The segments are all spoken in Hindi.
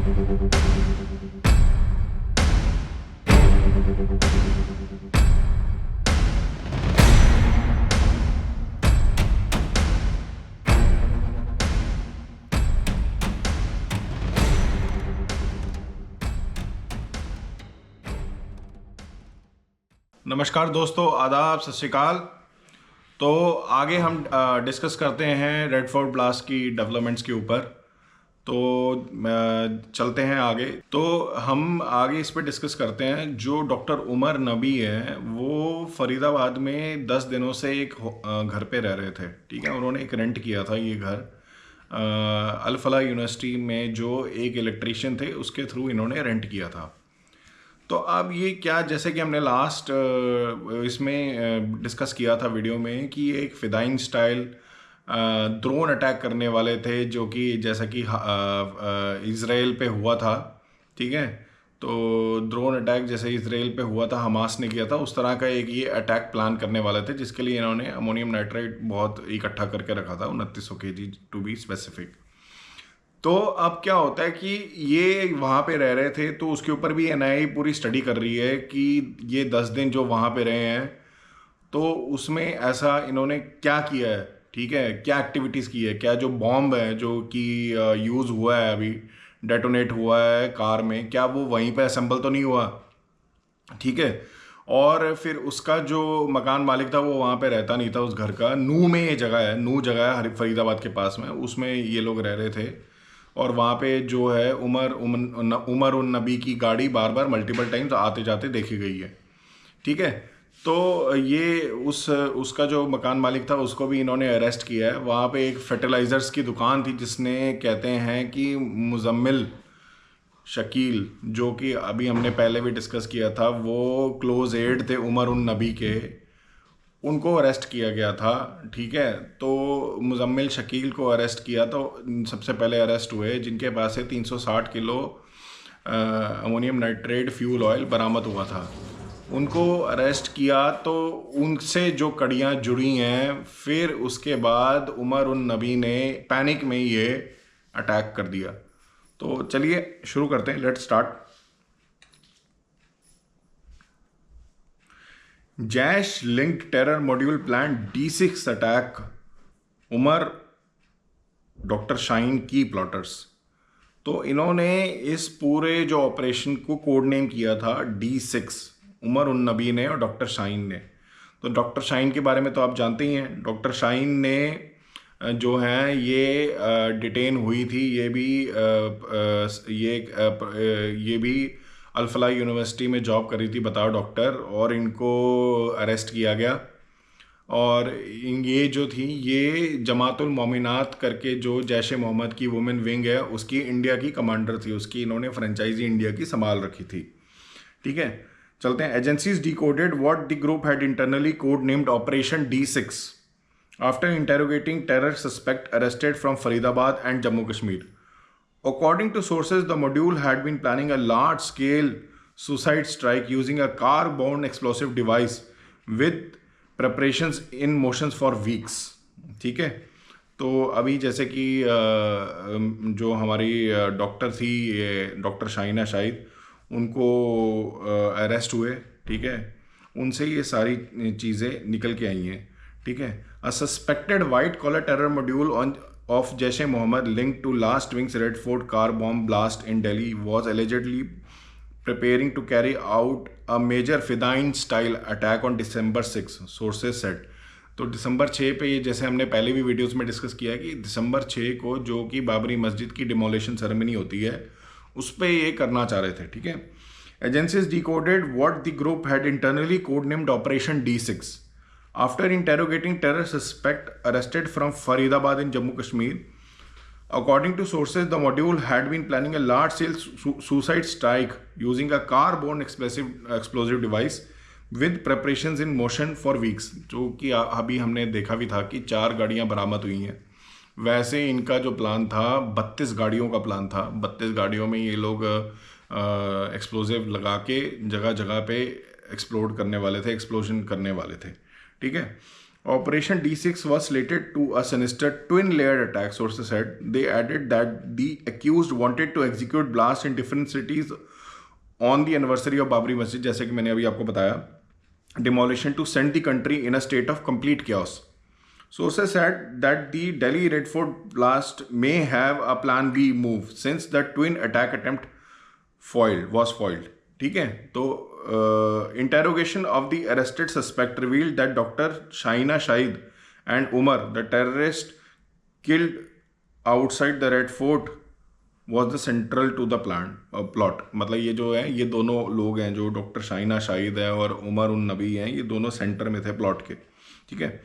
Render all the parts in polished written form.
नमस्कार दोस्तों, आदाब, सत श्री अकाल। तो आगे हम डिस्कस करते हैं रेड फोर्ट ब्लास्ट की डेवलपमेंट्स के ऊपर। तो चलते हैं आगे। तो हम आगे इस पर डिस्कस करते हैं। जो डॉक्टर उमर नबी है वो फरीदाबाद में 10 दिनों से एक घर पे रह रहे थे। ठीक है, उन्होंने एक रेंट किया था ये घर अल फलाह यूनिवर्सिटी में। जो एक इलेक्ट्रीशियन थे उसके थ्रू इन्होंने रेंट किया था। तो अब ये क्या, जैसे कि हमने लास्ट इसमें डिस्कस किया था वीडियो में कि ये एक फिदाइन स्टाइल ड्रोन अटैक करने वाले थे, जो कि जैसा कि इज़राइल पे हुआ था। ठीक है, तो ड्रोन अटैक जैसे इज़राइल पे हुआ था, हमास ने किया था, उस तरह का एक ये अटैक प्लान करने वाले थे, जिसके लिए इन्होंने अमोनियम नाइट्रेट बहुत इकट्ठा करके रखा था, 2900 kg टू बी स्पेसिफिक। तो अब क्या होता है कि ये वहाँ पे रह रहे थे, तो उसके ऊपर भी एनआईए पूरी स्टडी कर रही है कि ये 10 दिन जो वहाँ पे रहे हैं तो उसमें ऐसा इन्होंने क्या किया है। ठीक है, क्या एक्टिविटीज़ की है, क्या जो बॉम्ब है जो कि यूज़ हुआ है, अभी डेटोनेट हुआ है कार में, क्या वो वहीं पे असेंबल तो नहीं हुआ। ठीक है, और फिर उसका जो मकान मालिक था वो वहाँ पे रहता नहीं था, उस घर का नू में ये जगह है, नू जगह है फरीदाबाद के पास में, उसमें ये लोग रह रहे थे। और वहाँ पे जो है उमर उन नबी की गाड़ी बार बार मल्टीपल टाइम्स आते जाते देखी गई है। ठीक है, तो ये उसका जो मकान मालिक था उसको भी इन्होंने अरेस्ट किया है। वहाँ पे एक फर्टिलाइज़र्स की दुकान थी, जिसने कहते हैं कि मुजम्मिल शकील, जो कि अभी हमने पहले भी डिस्कस किया था, वो क्लोज एड थे उमर उन नबी के, उनको अरेस्ट किया गया था। ठीक है, तो मुजम्मिल शकील को अरेस्ट किया, तो सबसे पहले अरेस्ट हुए जिनके पास से 360 kilo ammonium nitrate fuel oil बरामद हुआ था। उनको अरेस्ट किया, तो उनसे जो कड़ियाँ जुड़ी हैं, फिर उसके बाद उमर उन नबी ने पैनिक में ये अटैक कर दिया। तो चलिए शुरू करते हैं, let's start. Jaish linked terror module plan D6 attack, Umar doctor Shaheen key plotters. तो इन्होंने इस पूरे जो ऑपरेशन को कोड नेम किया था D6, उमर उन नबी ने और डॉक्टर शाहीन ने। तो डॉक्टर शाहीन के बारे में तो आप जानते ही हैं। डॉक्टर शाहीन ने जो हैं ये डिटेन हुई थी, ये भी अल फलाह यूनिवर्सिटी में जॉब कर रही थी, बताओ डॉक्टर, और इनको अरेस्ट किया गया। और ये जो थी, ये जमातुल मोमिनात करके जो जैश ए मोहम्मद की वुमेन विंग है, उसकी इंडिया की कमांडर थी, उसकी इन्होंने फ्रेंचाइजी इंडिया की संभाल रखी थी। ठीक है, चलते हैं। Agencies decoded what the group had internally code named operation D6 after interrogating terror suspect arrested from Faridabad and Jammu Kashmir. According to sources, the module had been planning a large-scale suicide strike using a car-borne explosive device with preparations in motions for weeks. ठीक है, तो अभी जैसे कि जो हमारी डॉक्टर थी, डॉक्टर शाहीना शाहिद, उनको अरेस्ट हुए। ठीक है, उनसे ये सारी चीज़ें निकल के आई हैं। ठीक है, a suspected white collar terror module of Jaish-e-Mohammed linked to last week's Red Fort car bomb blast in Delhi was allegedly preparing to carry out a major Fedayeen style attack on December 6, sources said. तो दिसंबर 6 पे, ये जैसे हमने पहले भी वीडियोस में डिस्कस किया है कि दिसंबर 6 को जो कि बाबरी मस्जिद की डिमोलिशन सेरेमनी होती है, उस पर ये करना चाह रहे थे। ठीक है, agencies decoded what the group had internally code named operation D6 after interrogating terror suspect arrested from Faridabad in Jammu Kashmir. According to sources, the module had been planning a large-scale suicide strike using a car-borne explosive device with preparations in motion for weeks. जो कि अभी हमने देखा भी था कि 4 गाड़ियां बरामद हुई हैं। वैसे इनका जो प्लान था 32 गाड़ियों का प्लान था। 32 गाड़ियों में ये लोग एक्सप्लोजिव लगा के जगह जगह पे एक्सप्लोड करने वाले थे, एक्सप्लोजन करने वाले थे। ठीक है, Operation D6 was slated to a sinister twin-layered attack, sources said. They added that the accused wanted to execute blasts in different cities on the anniversary of Babri Masjid, जैसे कि मैंने अभी आपको बताया, demolition to send the country in a state of complete chaos. Sources said that the Delhi Red Fort blast may have a Plan B move since the twin attack attempt was foiled. ठीक है, तो interrogation of the arrested suspect revealed that Dr. Shaina Shahid and Umar, the terrorist killed outside the Red Fort, was the central to the plot. मतलब ये जो है, ये दोनों लोग हैं, जो डॉक्टर शाइना शाहिद है और उमर उन नबी हैं, ये दोनों सेंटर में थे प्लॉट के. ठीक है.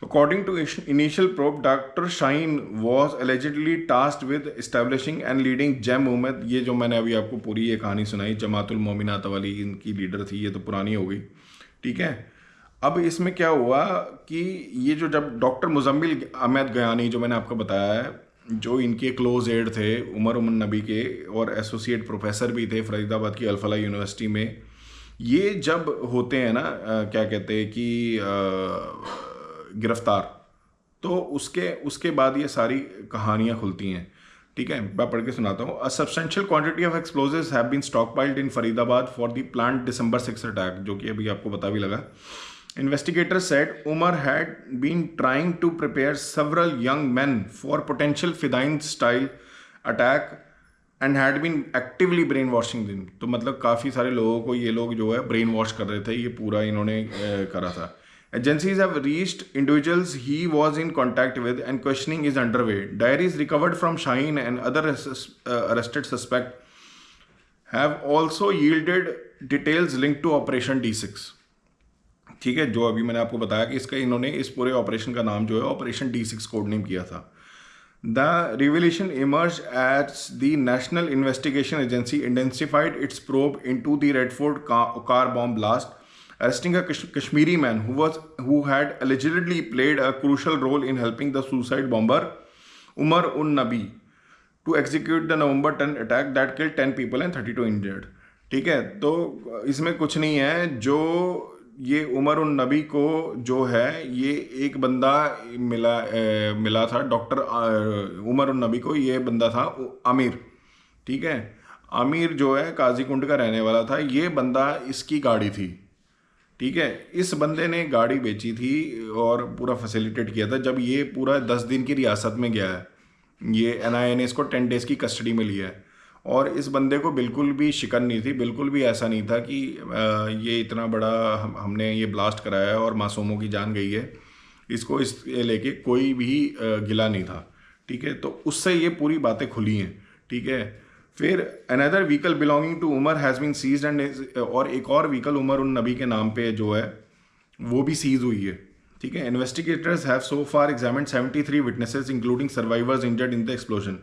According to initial probe, Dr. Shaheen was allegedly tasked with establishing and leading Jam Movement. ये जो मैंने अभी आपको पूरी ये कहानी सुनाई, जमातुल मोमिनात वाली, इनकी लीडर थी, ये तो पुरानी हो गई. ठीक है. अब इसमें क्या हुआ कि ये जो जब डॉक्टर मुजम्मिल अहमद गयानी, जो मैंने आपको बताया है, जो इनके क्लोज एड थे उमर उन नबी के और एसोसिएट प्रोफेसर भी थे फरीदाबाद की अल-फलाह यूनिवर्सिटी में, ये जब होते हैं ना, क्या कहते हैं कि गिरफ्तार, तो उसके बाद ये सारी कहानियाँ खुलती हैं. ठीक है, मैं पढ़ के सुनाता हूँ. A substantial quantity of explosives have been stockpiled in Faridabad for the planned December 6 attack, जो कि अभी आपको पता भी लगा. Investigators said Umar had been trying to prepare several young men for potential Fidayeen style attack and had been actively brainwashing them. तो मतलब काफ़ी सारे लोगों को ये लोग जो है ब्रेन वॉश कर रहे थे, ये पूरा इन्होंने करा था. Agencies have reached individuals he was in contact with and questioning is underway. Diaries recovered from Shaheen and other arrested suspects have also yielded details linked to Operation D6. ठीक है, जो अभी मैंने आपको बताया कि इसका इन्होंने इस पूरे ऑपरेशन का नाम जो है ऑपरेशन D6 कोड नेम किया था. The revelation emerged as the National Investigation Agency intensified its probe into the Red Fort car bomb blast, arresting a Kashmiri man who had allegedly played a crucial role in helping the suicide bomber Umar un Nabi to execute the November 10 attack that killed 10 people and 32 injured. ठीक है, तो इसमें कुछ नहीं है. जो ये उमर उन नबी को जो है, ये एक बंदा मिला था, डॉक्टर उमर उन नबी को ये बंदा था आमिर. ठीक है, आमिर जो है काजी कुंड का रहने वाला था. ये बंदा, इसकी गाड़ी थी. ठीक है, इस बंदे ने गाड़ी बेची थी और पूरा फैसिलिटेट किया था. जब ये पूरा 10 दिन की रियासत में गया है, ये NIA ने इसको 10 डेज़ की कस्टडी में लिया है, और इस बंदे को बिल्कुल भी शिकन नहीं थी, बिल्कुल भी ऐसा नहीं था कि ये इतना बड़ा हमने ये ब्लास्ट कराया है और मासूमों की जान गई है. इसको इस लेके कोई भी गिला नहीं था. ठीक है, तो उससे ये पूरी बातें खुली हैं. ठीक है, फिर another vehicle belonging to Umar has been seized and, और एक और व्हीकल उमर उन नबी के नाम पे जो है वो भी सीज हुई है. ठीक है, investigators have so far examined 73 witnesses including survivors injured in the explosion.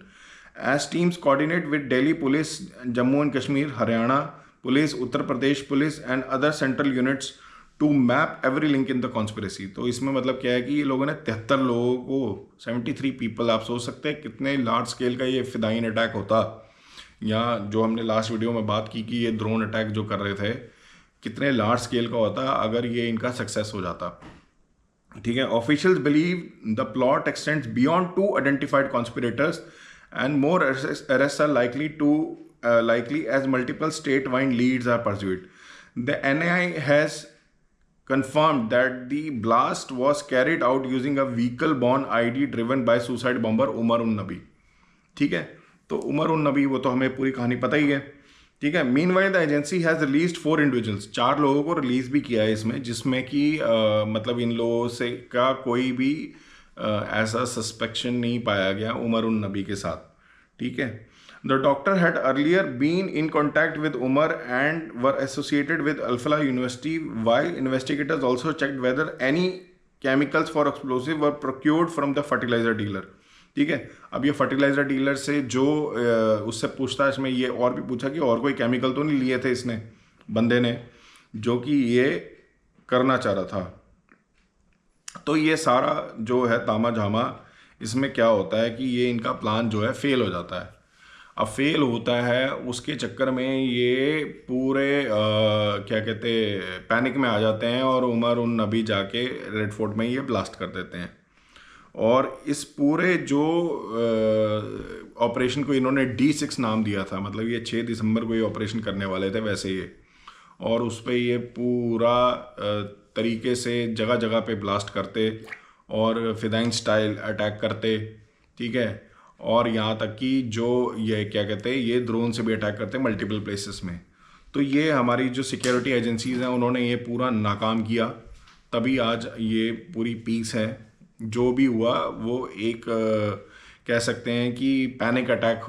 As teams coordinate with Delhi Police, Jammu and Kashmir, Haryana Police, Uttar Pradesh Police and other central units to map every link in the conspiracy. तो इसमें मतलब क्या है कि ये लोगों ने 73 लोगों को, 73 पीपल, आप सोच सकते हैं कितने लार्ज स्केल का ये फिदाइन अटैक होता, या जो हमने लास्ट वीडियो में बात की कि ये ड्रोन अटैक जो कर रहे थे, कितने लार्ज स्केल का होता अगर ये इनका सक्सेस हो जाता. ठीक है, officials believe the plot x tends beyond 2 identified conspirators and more arrests are likely as multiple state-wide leads are pursued. The NIA has confirmed that the blast was carried out using a vehicle-borne ID driven by suicide bomber Umar un Nabi. ठीक है, तो उमर उन नबी, वो तो हमें पूरी कहानी पता ही है. ठीक है, meanwhile the agency has released 4 individuals, 4 लोगों को रिलीज भी किया है इसमें, जिसमें कि मतलब इन लोगों से का कोई भी ऐसा सस्पेक्शन नहीं पाया गया उमर उन नबी के साथ. ठीक है, the doctor had earlier been in contact with Umar and were associated with Al-Falah university, while investigators also checked whether any chemicals for explosive were procured from the fertilizer dealer. ठीक है, अब ये फर्टिलाइजर डीलर से जो उससे पूछताछ में ये और भी पूछा कि और कोई केमिकल तो नहीं लिए थे इसने, बंदे ने, जो कि ये करना चाह रहा था. तो ये सारा जो है तामा झामा, इसमें क्या होता है कि ये इनका प्लान जो है फेल हो जाता है. फेल होता है, उसके चक्कर में ये पूरे क्या कहते पैनिक में आ जाते हैं और उमर उन नबी जाके रेड फोर्ट में ये ब्लास्ट कर देते हैं। और इस पूरे जो ऑपरेशन को इन्होंने D6 नाम दिया था, मतलब ये 6 दिसंबर को ये ऑपरेशन करने वाले थे वैसे ये, और उस पर ये पूरा तरीके से जगह जगह पे ब्लास्ट करते और फिदाइन स्टाइल अटैक करते, ठीक है। और यहाँ तक कि जो ये क्या कहते हैं, ये ड्रोन से भी अटैक करते मल्टीपल प्लेसेस में। तो ये हमारी जो सिक्योरिटी एजेंसीज़ हैं उन्होंने ये पूरा नाकाम किया, तभी आज ये पूरी पीस है। जो भी हुआ वो एक कह सकते हैं कि पैनिक अटैक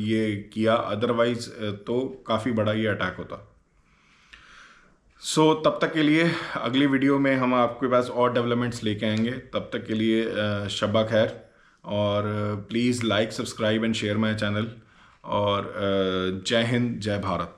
ये किया, अदरवाइज तो काफ़ी बड़ा ये अटैक होता। तब तक के लिए अगली वीडियो में हम आपके पास और डेवलपमेंट्स लेके आएंगे। तब तक के लिए शब्बा खैर, और please like, subscribe and share my channel, और जय हिंद, जय भारत।